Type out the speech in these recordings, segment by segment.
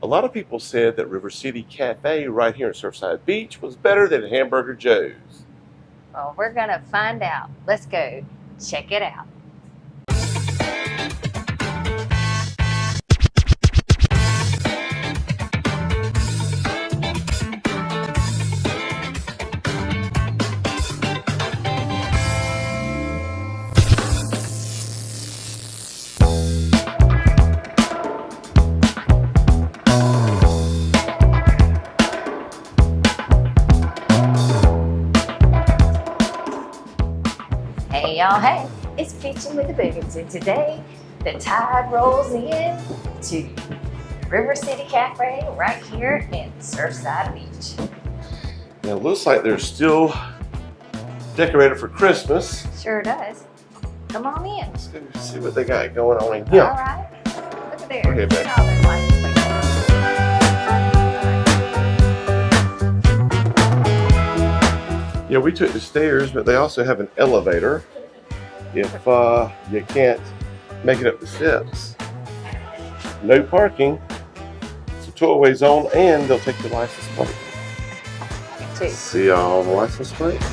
A lot of people said that River City Cafe right here in Surfside Beach was better than Hamburger Joe's. Well, we're gonna find out. Let's go check it out. Hey y'all, hey, it's Beachin With The Boones, and today the tide rolls in to River City Cafe right here in Surfside Beach. Now it looks like they're still decorated for Christmas. Sure does. Come on in. Let's go see what they got going on in here. All right, look at there. Okay, babe. Look at all those lights. Yeah, we took the stairs, but they also have an elevator if you can't make it up the steps. No parking. It's a tow-away zone, and they'll take your license plate. See all the license plates?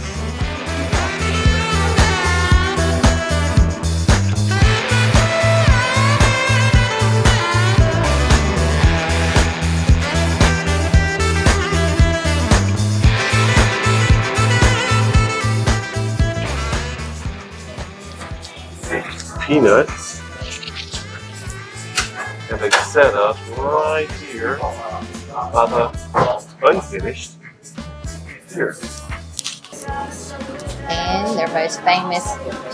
Peanuts, and they set up right here by the unfinished Pier. And their most famous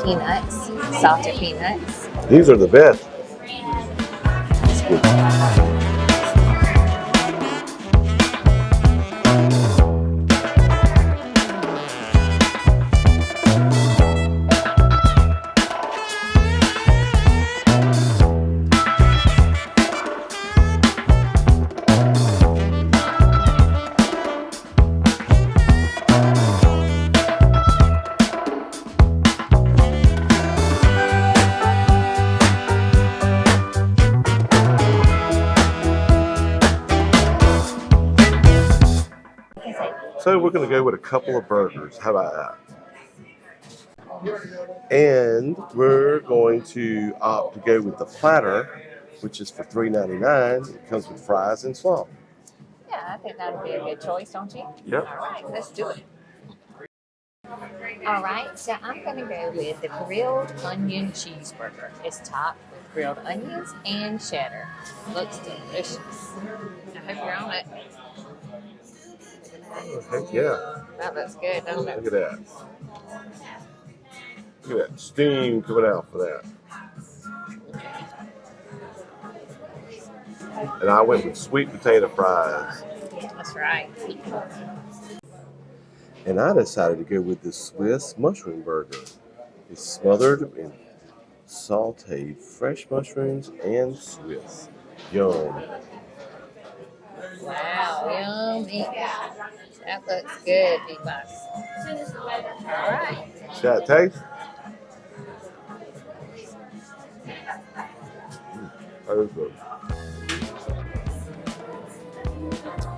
peanuts, salted peanuts. These are the best. So we're going to go with a couple of burgers. How about that? And we're going to opt to go with the platter, which is for $3.99. It comes with fries and slaw. Yeah, I think that would be a good choice, don't you? Yep. All right, let's do it. All right, so I'm going to go with the grilled onion cheeseburger. It's topped with grilled onions and cheddar. Looks delicious. I hope you're on it. Oh, heck yeah. That looks good, doesn't it? Look at that. Look at that steam coming out for that. And I went with sweet potato fries. That's right. And I decided to go with the Swiss mushroom burger. It's smothered in sauteed fresh mushrooms and Swiss. Yum. Wow, yummy. That looks good, B-Box. All right. See how it tastes? That is good.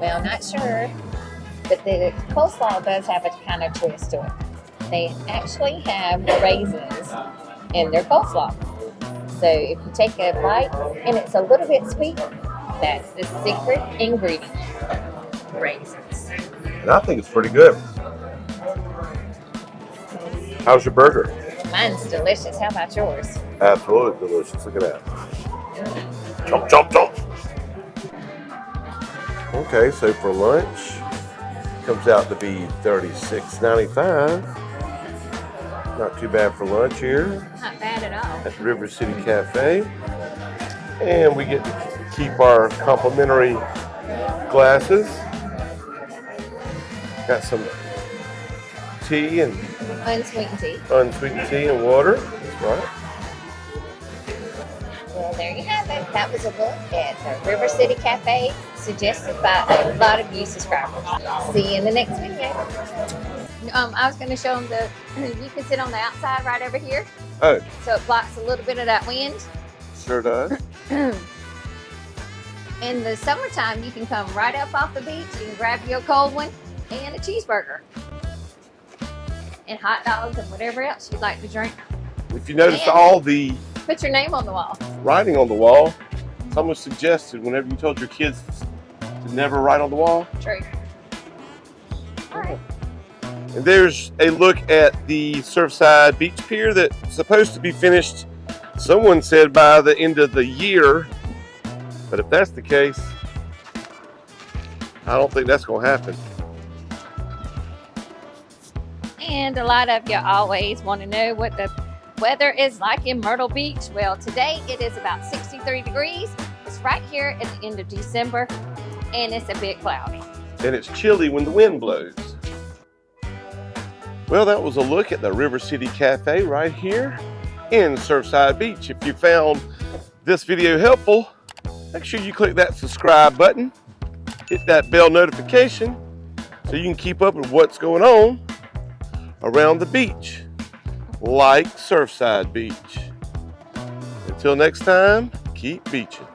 Well, not sure, but the coleslaw does have a kind of twist to it. They actually have raisins in their coleslaw. So if you take a bite and it's a little bit sweet, that's the secret ingredient, raisins. And I think it's pretty good. How's your burger? Mine's delicious. How about yours? Absolutely delicious. Look at that. Chomp, chomp, chomp. Okay, so for lunch, comes out to be $36.95. Not too bad for lunch here Not bad at all. at River City Cafe. And we get to keep our complimentary glasses. Got some tea and Unsweetened tea. unsweetened tea and water. That's right. Well, there you have it. That was a look at the River City Cafe, suggested by a lot of you subscribers. See you in the next video. I was going to show them you can sit on the outside right over here. Oh, So it blocks a little bit of that wind. sure does. In the summertime, you can come right up off the beach. You can grab you a cold one and a cheeseburger. And hot dogs and whatever else you'd like to drink. If you notice And all the put your name on the wall. writing on the wall, someone suggested whenever you told your kids to never write on the wall. True. All right. And there's a look at the Surfside Beach Pier that's supposed to be finished, someone said, by the end of the year. But if that's the case, I don't think that's going to happen. And a lot of you always want to know what the weather is like in Myrtle Beach. Well, today it is about 63 degrees. It's right here at the end of December, and it's a bit cloudy. And it's chilly when the wind blows. Well, that was a look at the River City Cafe right here in Surfside Beach. If you found this video helpful, make sure you click that subscribe button, hit that bell notification so you can keep up with what's going on around the beach, like Surfside Beach. Until next time, keep beaching.